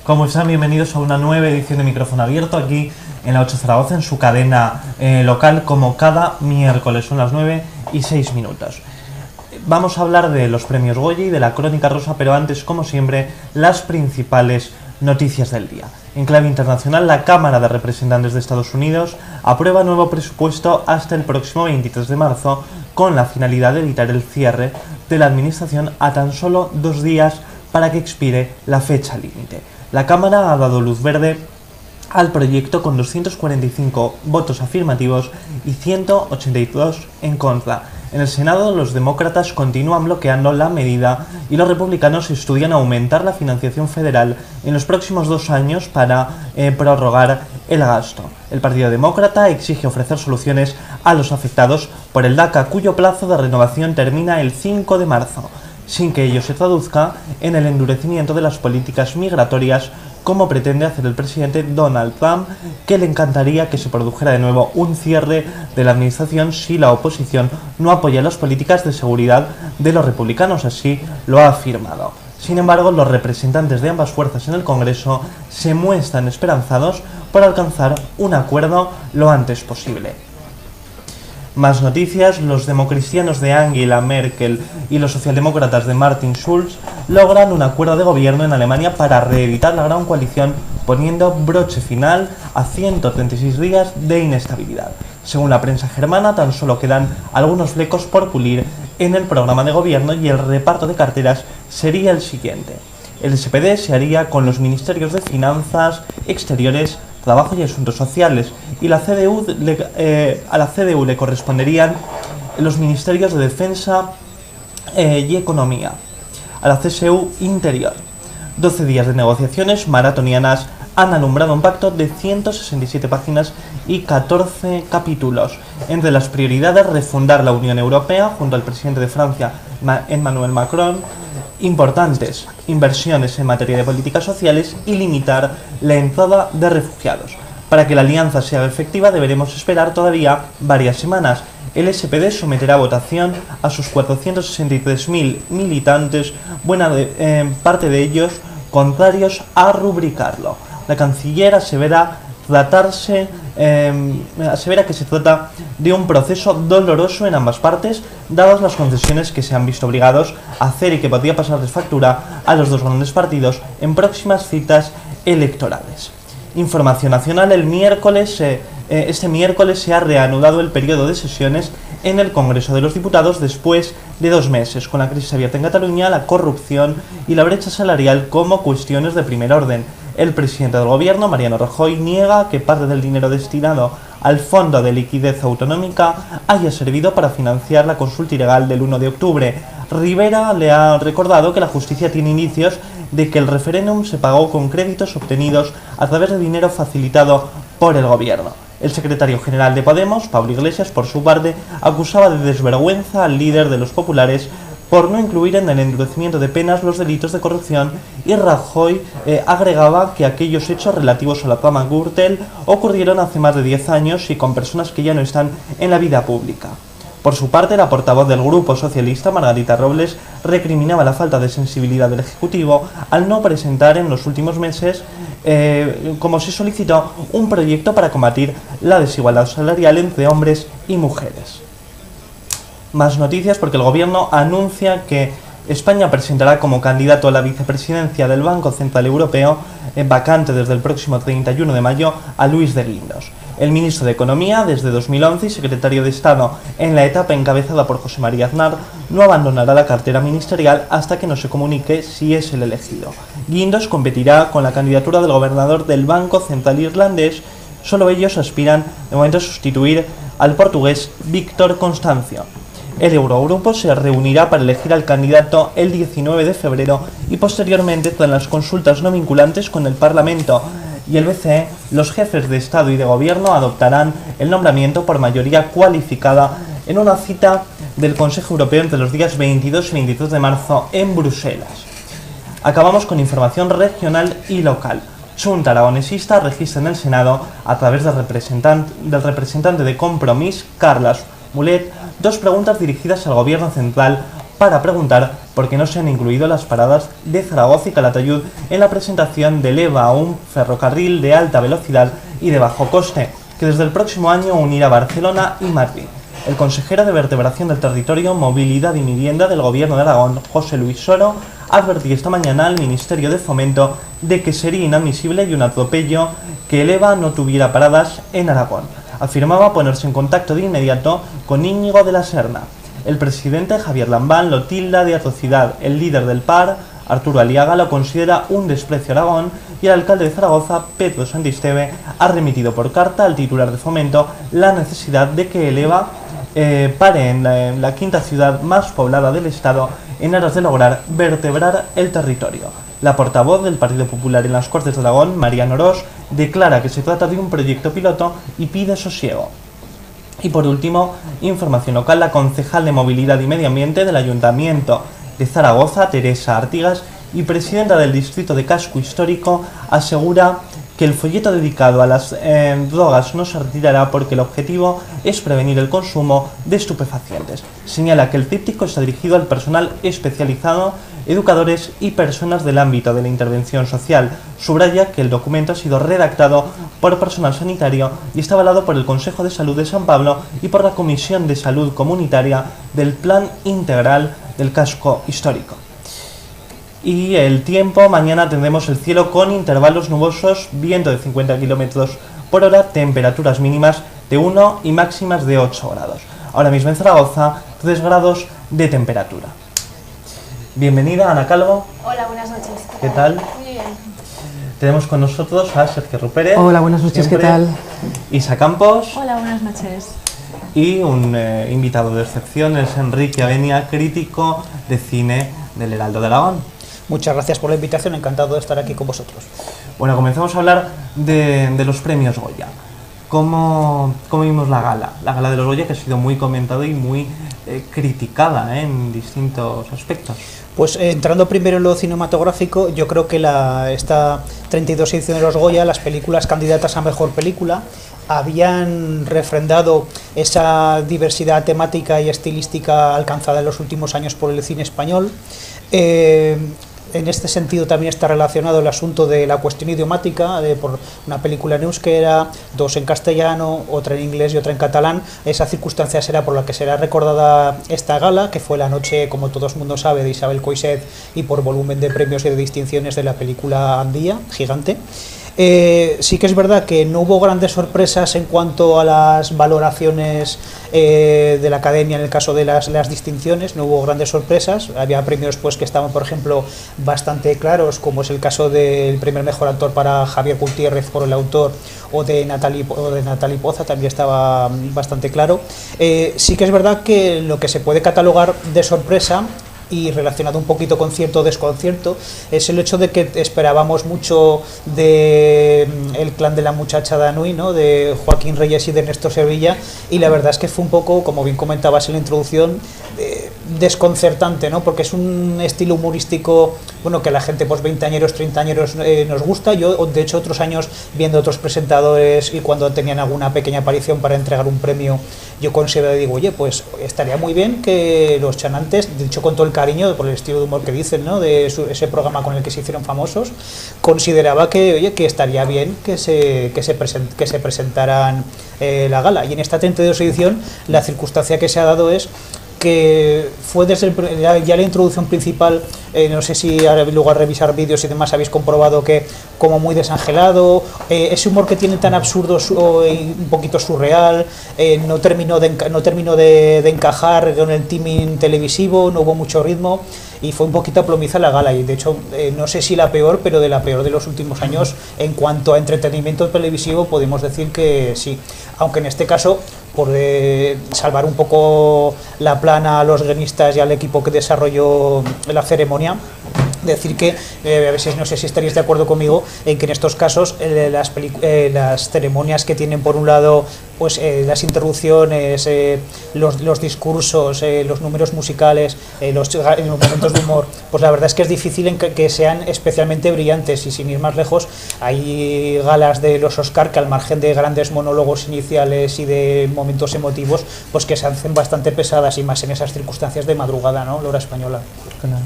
¿Cómo están? Bienvenidos a una nueva edición de Micrófono Abierto aquí en la 8 Zaragoza, en su cadena local, como cada miércoles. Son las 9:06. Vamos a hablar de los premios Goya y de la Crónica Rosa, pero antes, como siempre, las principales noticias del día. En clave internacional, la Cámara de Representantes de Estados Unidos aprueba nuevo presupuesto hasta el próximo 23 de marzo con la finalidad de evitar el cierre de la administración a tan solo 2 días para que expire la fecha límite. La Cámara ha dado luz verde al proyecto con 245 votos afirmativos y 182 en contra. En el Senado, los demócratas continúan bloqueando la medida y los republicanos estudian aumentar la financiación federal en los próximos 2 años para prorrogar el gasto. El Partido Demócrata exige ofrecer soluciones a los afectados por el DACA, cuyo plazo de renovación termina el 5 de marzo, sin que ello se traduzca en el endurecimiento de las políticas migratorias, como pretende hacer el presidente Donald Trump, que le encantaría que se produjera de nuevo un cierre de la administración si la oposición no apoya las políticas de seguridad de los republicanos. Así lo ha afirmado. Sin embargo, los representantes de ambas fuerzas en el Congreso se muestran esperanzados por alcanzar un acuerdo lo antes posible. Más noticias: los democristianos de Angela Merkel y los socialdemócratas de Martin Schulz logran un acuerdo de gobierno en Alemania para reeditar la gran coalición, poniendo broche final a 136 días de inestabilidad. Según la prensa germana, tan solo quedan algunos flecos por pulir en el programa de gobierno y el reparto de carteras sería el siguiente. El SPD se haría con los ministerios de Finanzas, Exteriores, Trabajo y Asuntos Sociales, y a la CDU le corresponderían los ministerios de Defensa y Economía, a la CSU Interior. 12 días de negociaciones maratonianas han alumbrado un pacto de 167 páginas y 14 capítulos. Entre las prioridades, refundar la Unión Europea junto al presidente de Francia, Emmanuel Macron, importantes inversiones en materia de políticas sociales y limitar la entrada de refugiados. Para que la alianza sea efectiva deberemos esperar todavía varias semanas. El SPD someterá a votación a sus 463.000 militantes, buena parte de ellos contrarios a rubricarlo. La canciller asevera que se trata de un proceso doloroso en ambas partes, dadas las concesiones que se han visto obligados a hacer y que podría pasarles factura a los dos grandes partidos en próximas citas electorales. Información nacional: este miércoles se ha reanudado el periodo de sesiones en el Congreso de los Diputados después de 2 meses, con la crisis abierta en Cataluña, la corrupción y la brecha salarial como cuestiones de primer orden. El presidente del gobierno, Mariano Rajoy, niega que parte del dinero destinado al Fondo de Liquidez Autonómica haya servido para financiar la consulta ilegal del 1 de octubre. Rivera le ha recordado que la justicia tiene indicios de que el referéndum se pagó con créditos obtenidos a través de dinero facilitado por el gobierno. El secretario general de Podemos, Pablo Iglesias, por su parte, acusaba de desvergüenza al líder de los populares por no incluir en el endurecimiento de penas los delitos de corrupción, y Rajoy agregaba que aquellos hechos relativos a la trama Gürtel ocurrieron hace más de 10 años y con personas que ya no están en la vida pública. Por su parte, la portavoz del Grupo Socialista, Margarita Robles, recriminaba la falta de sensibilidad del Ejecutivo al no presentar en los últimos meses, como se solicitó, un proyecto para combatir la desigualdad salarial entre hombres y mujeres. Más noticias, porque el gobierno anuncia que España presentará como candidato a la vicepresidencia del Banco Central Europeo, vacante desde el próximo 31 de mayo, a Luis de Guindos. El ministro de Economía desde 2011 y secretario de Estado en la etapa encabezada por José María Aznar no abandonará la cartera ministerial hasta que no se comunique si es el elegido. Guindos competirá con la candidatura del gobernador del Banco Central irlandés. Solo ellos aspiran de momento a sustituir al portugués Víctor Constancio. El Eurogrupo se reunirá para elegir al candidato el 19 de febrero y posteriormente, tras las consultas no vinculantes con el Parlamento y el BCE, los jefes de Estado y de Gobierno adoptarán el nombramiento por mayoría cualificada en una cita del Consejo Europeo entre los días 22 y 23 de marzo en Bruselas. Acabamos con información regional y local. Junta Aragonesista registra en el Senado, a través del representante de Compromís, Carles Mulet, 2 preguntas dirigidas al Gobierno central para preguntar por qué no se han incluido las paradas de Zaragoza y Calatayud en la presentación del EVA, un ferrocarril de alta velocidad y de bajo coste, que desde el próximo año unirá Barcelona y Madrid. El consejero de Vertebración del Territorio, Movilidad y Vivienda del Gobierno de Aragón, José Luis Soro, advertía esta mañana al Ministerio de Fomento de que sería inadmisible y un atropello que el EVA no tuviera paradas en Aragón. Afirmaba ponerse en contacto de inmediato con Íñigo de la Serna. El presidente Javier Lambán lo tilda de atrocidad. El líder del PAR, Arturo Aliaga, lo considera un desprecio a Aragón, y el alcalde de Zaragoza, Pedro Santisteve, ha remitido por carta al titular de Fomento la necesidad de que el EVA pare en la quinta ciudad más poblada del estado en aras de lograr vertebrar el territorio. La portavoz del Partido Popular en las Cortes de Aragón, Mariano Orós, declara que se trata de un proyecto piloto y pide sosiego. Y por último, información local: la concejal de Movilidad y Medio Ambiente del Ayuntamiento de Zaragoza, Teresa Artigas, y presidenta del Distrito de Casco Histórico, asegura que el folleto dedicado a las drogas no se retirará porque el objetivo es prevenir el consumo de estupefacientes. Señala que el tríptico está dirigido al personal especializado, educadores y personas del ámbito de la intervención social. Subraya que el documento ha sido redactado por personal sanitario y está avalado por el Consejo de Salud de San Pablo y por la Comisión de Salud Comunitaria del Plan Integral del Casco Histórico. Y el tiempo: mañana tendremos el cielo con intervalos nubosos, viento de 50 km por hora, temperaturas mínimas de 1 y máximas de 8 grados. Ahora mismo en Zaragoza, 3 grados de temperatura. Bienvenida, Ana Calvo. Hola, buenas noches. ¿Qué tal? Muy bien. Tenemos con nosotros a Sergio Rupérez. Hola, buenas noches, siempre, ¿qué tal? Isa Campos. Hola, buenas noches. Y un invitado de excepción es Enrique Avenia, crítico de cine del Heraldo de Aragón. Muchas gracias por la invitación, encantado de estar aquí con vosotros. Bueno, comenzamos a hablar de los premios Goya. ¿Cómo vimos la gala? La gala de los Goya, que ha sido muy comentada y muy criticada en distintos aspectos. Pues entrando primero en lo cinematográfico, yo creo que esta 32 edición de los Goya, las películas candidatas a mejor película, habían refrendado esa diversidad temática y estilística alcanzada en los últimos años por el cine español. En este sentido también está relacionado el asunto de la cuestión idiomática, por una película en euskera, 2 en castellano, otra en inglés y otra en catalán. Esa circunstancia será por la que será recordada esta gala, que fue la noche, como todo el mundo sabe, de Isabel Coixet, y por volumen de premios y de distinciones de la película Andía, gigante. Sí que es verdad que no hubo grandes sorpresas en cuanto a las valoraciones de la Academia en el caso de las distinciones, no hubo grandes sorpresas. Había premios pues que estaban, por ejemplo, bastante claros, como es el caso del primer mejor actor para Javier Gutiérrez por El autor, o de Natalie Poza, también estaba bastante claro. Sí que es verdad que lo que se puede catalogar de sorpresa, y relacionado un poquito con cierto desconcierto, es el hecho de que esperábamos mucho de El clan de la muchacha de Anui, ¿no?, de Joaquín Reyes y de Ernesto Sevilla, y la verdad es que fue un poco, como bien comentabas en la introducción, desconcertante, ¿no?, porque es un estilo humorístico, bueno, que a la gente pues 20 añeros, 30 añeros nos gusta. Yo, de hecho, otros años viendo otros presentadores y cuando tenían alguna pequeña aparición para entregar un premio, yo considero y digo, oye, pues estaría muy bien que los chanantes, de hecho con todo el cariño por el estilo de humor que dicen, ¿no?, de ese programa con el que se hicieron famosos, consideraba que, oye, que estaría bien que se presentaran la gala. Y en esta 32 edición la circunstancia que se ha dado es que fue desde ya la introducción principal, no sé si luego al revisar vídeos y demás habéis comprobado que como muy desangelado, ese humor que tiene tan absurdo y un poquito surreal, no terminó de encajar con el timing televisivo, no hubo mucho ritmo y fue un poquito plomiza la gala, y de hecho no sé si la peor, pero de la peor de los últimos años en cuanto a entretenimiento televisivo podemos decir que sí, aunque en este caso, por salvar un poco la plana a los guionistas y al equipo que desarrolló la ceremonia, Decir que, a veces no sé si estaréis de acuerdo conmigo, en que en estos casos las ceremonias que tienen por un lado pues las interrupciones, los discursos, los números musicales, los momentos de humor, pues la verdad es que es difícil en que sean especialmente brillantes, y sin ir más lejos, hay galas de los Oscar que al margen de grandes monólogos iniciales y de momentos emotivos, pues que se hacen bastante pesadas, y más en esas circunstancias de madrugada, ¿no? La hora española. Claro.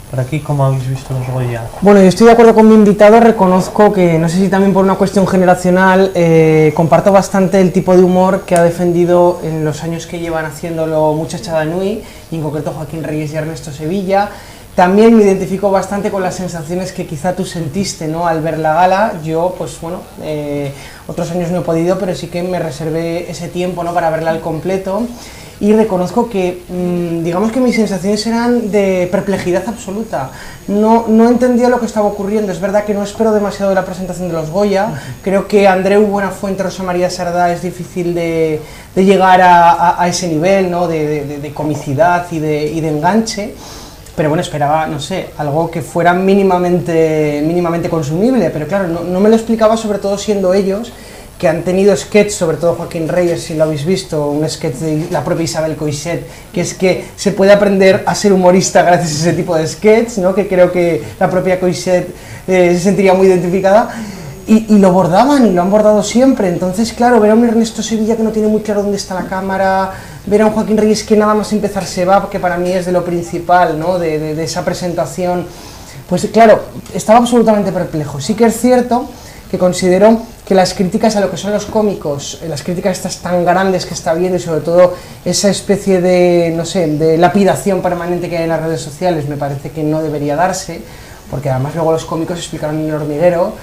Por aquí, ¿cómo habéis visto los Goya? Bueno, yo estoy de acuerdo con mi invitado, reconozco que, no sé si también por una cuestión generacional, comparto bastante el tipo de humor que ha defendido en los años que llevan haciéndolo Muchachada Nui, y en concreto Joaquín Reyes y Ernesto Sevilla. También me identifico bastante con las sensaciones que quizá tú sentiste, ¿no?, al ver la gala. Yo, pues bueno, otros años no he podido, pero sí que me reservé ese tiempo, ¿no?, para verla al completo. Y reconozco que, digamos que mis sensaciones eran de perplejidad absoluta. No entendía lo que estaba ocurriendo. Es verdad que no espero demasiado de la presentación de los Goya. Creo que Andreu Buenafuente, Rosa María Sardá es difícil de llegar a ese nivel, ¿no?, de comicidad y de enganche. Pero bueno, esperaba, no sé, algo que fuera mínimamente consumible. Pero claro, no me lo explicaba, sobre todo siendo ellos, que han tenido sketch, sobre todo Joaquín Reyes, si lo habéis visto, un sketch de la propia Isabel Coixet, que es que se puede aprender a ser humorista gracias a ese tipo de sketch, ¿no?, que creo que la propia Coixet se sentiría muy identificada, y lo bordaban, y lo han bordado siempre. Entonces, claro, ver a un Ernesto Sevilla que no tiene muy claro dónde está la cámara, ver a un Joaquín Reyes que nada más empezar se va, que para mí es de lo principal, ¿no?, de esa presentación, pues claro, estaba absolutamente perplejo. Sí que es cierto que considero que las críticas a lo que son los cómicos, las críticas estas tan grandes que está viendo, y sobre todo esa especie de, no sé, de lapidación permanente que hay en las redes sociales, me parece que no debería darse, porque además luego los cómicos explicaron en El Hormiguero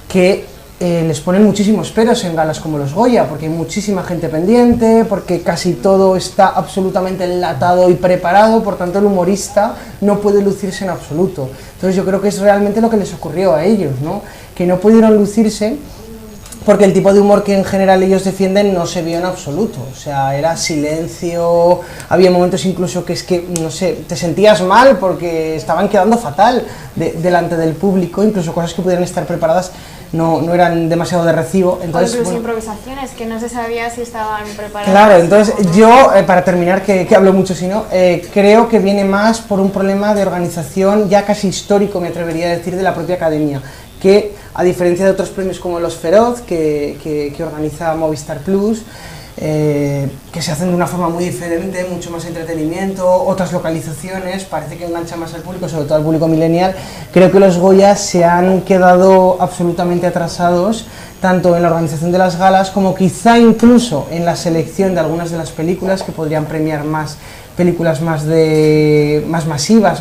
que les ponen muchísimos peros en galas como los Goya, porque hay muchísima gente pendiente, porque casi todo está absolutamente enlatado y preparado, por tanto el humorista no puede lucirse en absoluto. Entonces yo creo que es realmente lo que les ocurrió a ellos, ¿no?, que no pudieron lucirse porque el tipo de humor que en general ellos defienden no se vio en absoluto. O sea, era silencio, había momentos incluso que es que, no sé, te sentías mal porque estaban quedando fatal delante del público, incluso cosas que pudieran estar preparadas no eran demasiado de recibo. Entonces, o incluso bueno, improvisaciones que no se sabía si estaban preparadas. Claro, entonces yo, para terminar, que hablo mucho si no, creo que viene más por un problema de organización ya casi histórico, me atrevería a decir, de la propia academia, que a diferencia de otros premios como los Feroz, que organiza Movistar Plus, que se hacen de una forma muy diferente, mucho más entretenimiento, otras localizaciones, parece que engancha más al público, sobre todo al público millennial. Creo que los Goya se han quedado absolutamente atrasados, tanto en la organización de las galas como quizá incluso en la selección de algunas de las películas, que podrían premiar más películas más masivas,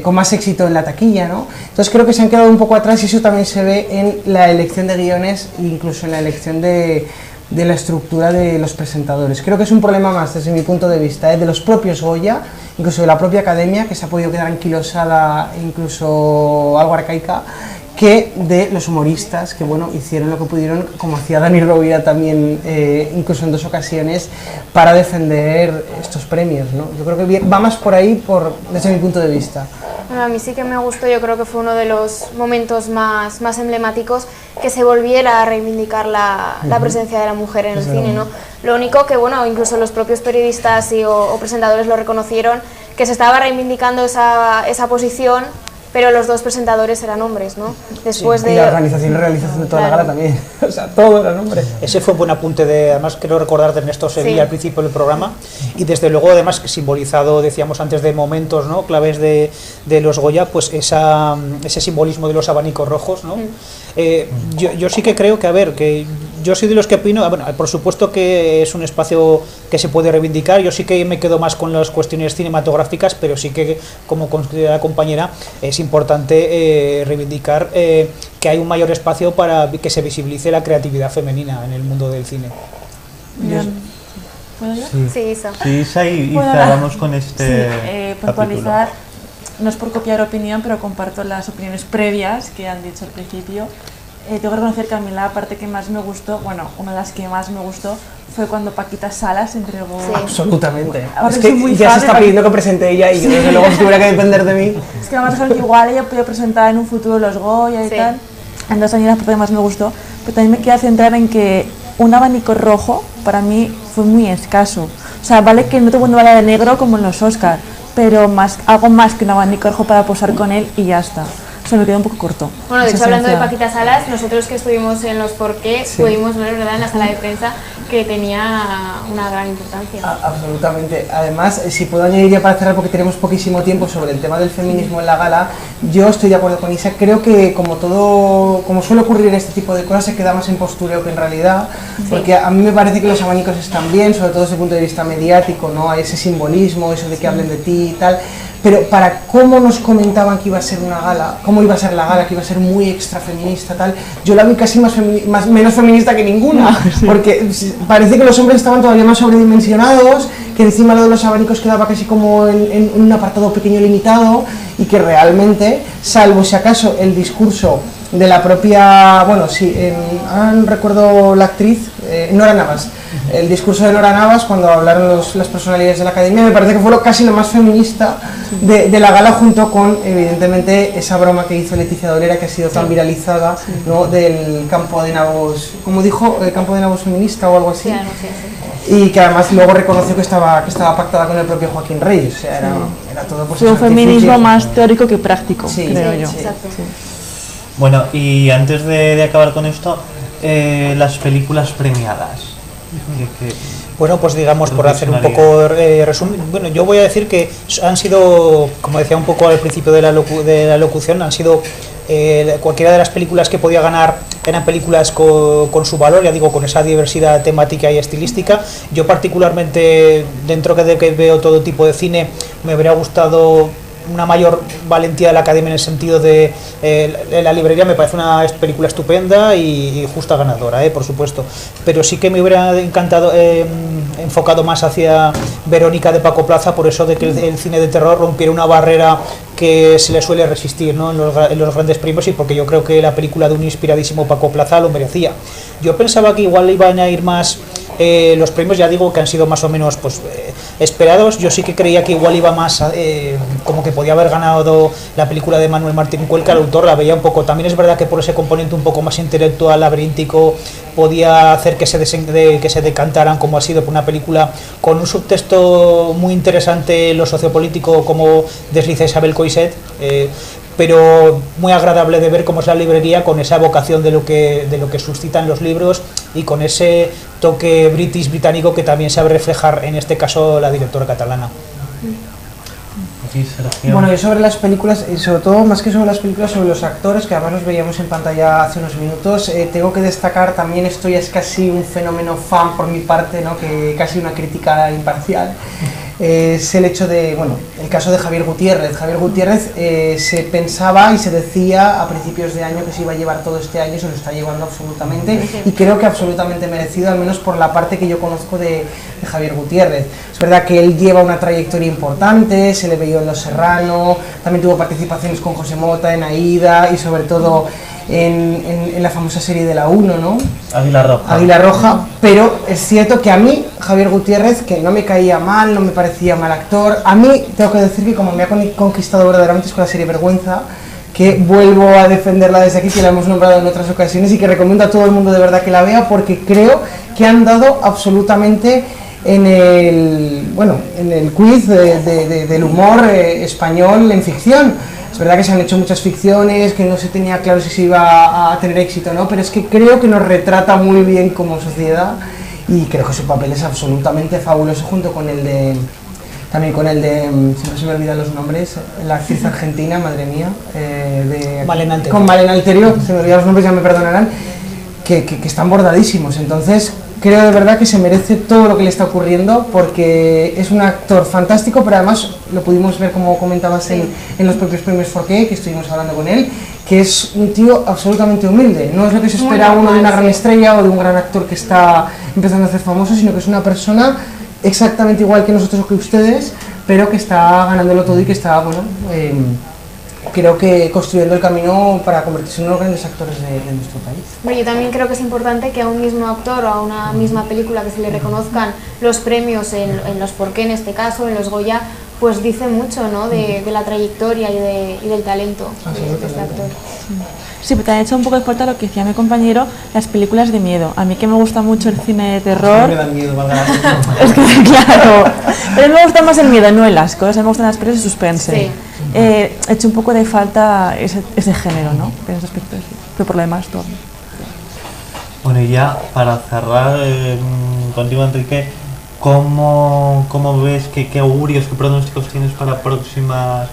con más éxito en la taquilla, ¿no? Entonces creo que se han quedado un poco atrás, y eso también se ve en la elección de guiones e incluso en la elección de la estructura de los presentadores. Creo que es un problema más, desde mi punto de vista, de los propios Goya, incluso de la propia academia, que se ha podido quedar anquilosada e incluso algo arcaica, que de los humoristas, que bueno, hicieron lo que pudieron, como hacía Dani Rovira también, incluso en 2 ocasiones, para defender estos premios, ¿no? Yo creo que va más por ahí, desde mi punto de vista. Bueno, a mí sí que me gustó, yo creo que fue uno de los momentos más emblemáticos, que se volviera a reivindicar la presencia de la mujer en el cine, ¿no? Lo único que, bueno, incluso los propios periodistas o presentadores lo reconocieron, que se estaba reivindicando esa posición, pero los 2 presentadores eran hombres, ¿no? Después y la organización y realización de toda la gala también, o sea, todo eran hombres. Ese fue un buen apunte, además quiero recordar de Ernesto Sevilla al principio del programa, y desde luego además simbolizado, decíamos antes, de momentos, ¿no?, claves de los Goya, pues ese simbolismo de los abanicos rojos, ¿no? Yo sí que creo que, a ver, que yo soy de los que opino, bueno, por supuesto que es un espacio que se puede reivindicar, yo sí que me quedo más con las cuestiones cinematográficas, pero sí que, como considera la compañera, es importante reivindicar que hay un mayor espacio para que se visibilice la creatividad femenina en el mundo del cine. ¿Puedo yo? Sí, Isa. Sí, Isa, y cerramos con este puntualizar, no es por copiar opinión, pero comparto las opiniones previas que han dicho al principio. tengo que reconocer que a mí la parte que más me gustó, bueno, una de las que más me gustó, fue cuando Paquita Salas entregó... Sí. Absolutamente. Ahora Es soy que muy ya fan se de está pidiendo que presente ella y yo desde luego si tuviera que depender de mí. Es que me parece que igual ella podía presentar en un futuro los Goya y Sí. tal. Entonces a mí la parte que más me gustó, pero también me quería centrar en que un abanico rojo para mí fue muy escaso. O sea, vale que no todo el mundo vaya de negro como en los Oscars, pero algo más que un abanico rojo para posar con él y ya está. O sea, me quedó un poco corto. Bueno, de esa hecho, hablando de esencia. Paquita Salas, nosotros que estuvimos en los Porqué, Sí. pudimos ver, ¿verdad?, en la sala de prensa que tenía una gran importancia. Absolutamente. Además, si puedo añadir ya para cerrar, porque tenemos poquísimo tiempo, sobre el tema del feminismo en la gala, yo estoy de acuerdo con Isa. Creo que como suele ocurrir en este tipo de cosas, se queda más en postureo que en realidad, porque a mí me parece que los abanicos están bien, sobre todo desde el punto de vista mediático, ¿no? Hay ese simbolismo, eso de que hablen de ti y tal. Pero para cómo nos comentaban que iba a ser una gala, cómo iba a ser la gala, que iba a ser muy extra feminista, tal, yo la vi casi menos feminista que ninguna, porque parece que los hombres estaban todavía más sobredimensionados, que encima lo de los abanicos quedaba casi como en un apartado pequeño limitado, y que realmente, salvo si acaso el discurso de la propia, bueno, sí, recuerdo la actriz, Nora Navas, el discurso de Nora Navas cuando hablaron las personalidades de la academia, me parece que fue casi lo más feminista de la gala, junto con, evidentemente, esa broma que hizo Leticia Dolera, que ha sido tan viralizada, ¿no?, del campo de nabos, como dijo, el campo de nabos feminista o algo así. Claro, sí, sí. Y que además luego reconoció que estaba pactada con el propio Joaquín Reyes, o sea, era todo pues Fue un feminismo artificios. más teórico que práctico, Sí, creo sí, yo. sí. Exacto. Bueno, y antes de acabar con esto, las películas premiadas. Que- Bueno, pues digamos, por hacer un Reflexionaría. poco resumen, bueno, yo voy a decir que han sido, como decía un poco al principio de la locución, han sido cualquiera de las películas que podía ganar eran películas con su valor, ya digo, con esa diversidad temática y estilística. Yo particularmente, dentro de que veo todo tipo de cine, me habría gustado una mayor valentía de la Academia en el sentido de La librería me parece una película estupenda y justa ganadora, por supuesto, pero sí que me hubiera encantado enfocado más hacia Verónica de Paco Plaza, por eso de que el cine de terror rompiera una barrera que se le suele resistir, ¿no?, en los grandes premios, y porque yo creo que la película de un inspiradísimo Paco Plaza lo merecía. Yo pensaba que igual iban a ir más los premios, ya digo que han sido más o menos pues esperados. Yo sí que creía que igual iba más como que podía haber ganado la película de Manuel Martín Cuelca, el autor la veía un poco, también es verdad que por ese componente un poco más intelectual, laberíntico, podía hacer que se decantaran, como ha sido por una película con un subtexto muy interesante en lo sociopolítico, como desliza Isabel Coixet, pero muy agradable de ver cómo es la librería, con esa vocación de lo que suscitan los libros y con ese toque británico que también sabe reflejar en este caso la directora catalana. Aquí, Sergio. Bueno, yo sobre las películas, y sobre todo más que sobre las películas, sobre los actores, que además los veíamos en pantalla hace unos minutos, tengo que destacar también, esto ya es casi un fenómeno fan por mi parte, ¿no?, que casi una crítica imparcial, es el hecho de, bueno, el caso de Javier Gutiérrez. Javier Gutiérrez se pensaba y se decía a principios de año que se iba a llevar todo este año, se lo está llevando absolutamente, y creo que absolutamente merecido, al menos por la parte que yo conozco de Javier Gutiérrez. Es verdad que él lleva una trayectoria importante, se le veía en Los Serrano, también tuvo participaciones con José Mota en Aída y sobre todo en la famosa serie de la 1, ¿no?, Águila Roja. Águila Roja, pero es cierto que a mí, Javier Gutiérrez, que no me caía mal, no me parecía mal actor, a mí tengo que decir que como me ha conquistado verdaderamente es con la serie Vergüenza, que vuelvo a defenderla desde aquí, que la hemos nombrado en otras ocasiones y que recomiendo a todo el mundo de verdad que la vea, porque creo que han dado absolutamente en el quiz del humor español en ficción. Es verdad que se han hecho muchas ficciones, que no se tenía claro si se iba a tener éxito o no, pero es que creo que nos retrata muy bien como sociedad y creo que su papel es absolutamente fabuloso, junto con el de, también con el de, siempre se me olvidan los nombres, la actriz argentina, madre mía, Malena Alterio. con Malena Alterio, se me olvidan los nombres, ya me perdonarán, que están bordadísimos. Entonces creo de verdad que se merece todo lo que le está ocurriendo, porque es un actor fantástico, pero además lo pudimos ver, como comentabas, en los propios premios 4K, que estuvimos hablando con él, que es un tío absolutamente humilde. No es lo que se espera uno de una gran estrella o de un gran actor que está empezando a hacer famoso, sino que es una persona exactamente igual que nosotros o que ustedes, pero que está ganándolo todo y que está, bueno, creo que construyendo el camino para convertirse en uno de los grandes actores de nuestro país. Bueno, yo también creo que es importante que a un mismo actor o a una misma película que se le reconozcan los premios en los Porqué, en este caso, en los Goya, pues dice mucho, ¿no?, de la trayectoria y del talento de este actor. Sí, pero también he hecho un poco de falta lo que decía mi compañero, las películas de miedo. A mí que me gusta mucho el cine de terror. Me da miedo, valga. Es que, claro, pero a mí me gusta más el miedo, no el asco, a mí me gustan las películas de suspense. Sí. He hecho un poco de falta ese género, ¿no? En ese aspecto, sí. Pero por lo demás, todo. Bueno, y ya para cerrar contigo, Enrique, ¿cómo ves, qué augurios, qué pronósticos tienes para próximas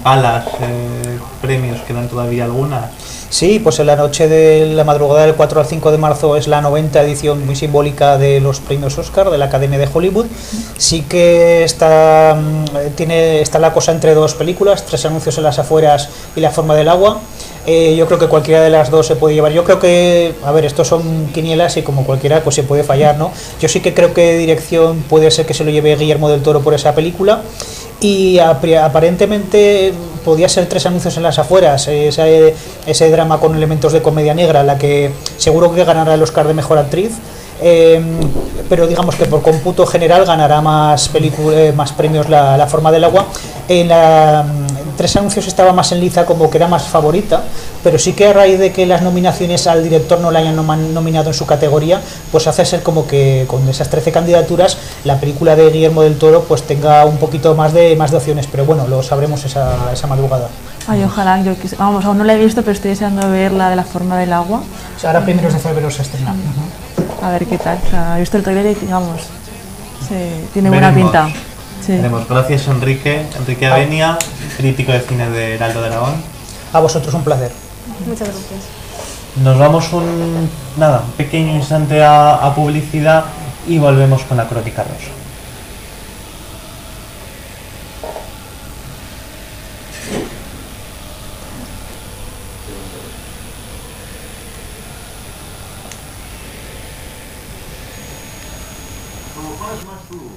galas, premios? ¿Quedan todavía algunas? Sí, pues en la noche de la madrugada del 4 al 5 de marzo es la 90ª edición muy simbólica de los premios Oscar de la Academia de Hollywood. Sí que está la cosa entre dos películas, Tres anuncios en las afueras y La forma del agua. Yo creo que cualquiera de las dos se puede llevar. Yo creo que, a ver, estos son quinielas y como cualquiera pues se puede fallar, ¿no? Yo sí que creo que dirección puede ser que se lo lleve Guillermo del Toro por esa película. Y aparentemente podía ser Tres anuncios en las afueras, ese drama con elementos de comedia negra, la que seguro que ganará el Oscar de Mejor Actriz, pero digamos que por cómputo general ganará más premios la forma del agua. En Tres anuncios estaba más en liza, como que era más favorita, pero sí que a raíz de que las nominaciones al director no la hayan nominado en su categoría, pues hace ser como que con esas 13 candidaturas la película de Guillermo del Toro pues tenga un poquito más de opciones, pero bueno, lo sabremos esa madrugada. Ay, ojalá, vamos, aún no la he visto, pero estoy deseando ver la de La forma del agua. O sea, ahora primeros de febrero se estrena. A ver qué tal, o sea, he visto el trailer y digamos, tiene buena Veremos. pinta. Sí. Veremos. Gracias, Enrique Avenia, crítico de cine de Heraldo de Aragón. A vosotros un placer. Muchas gracias. Nos vamos un pequeño instante a publicidad y volvemos con la crónica rosa. Como faz más tú.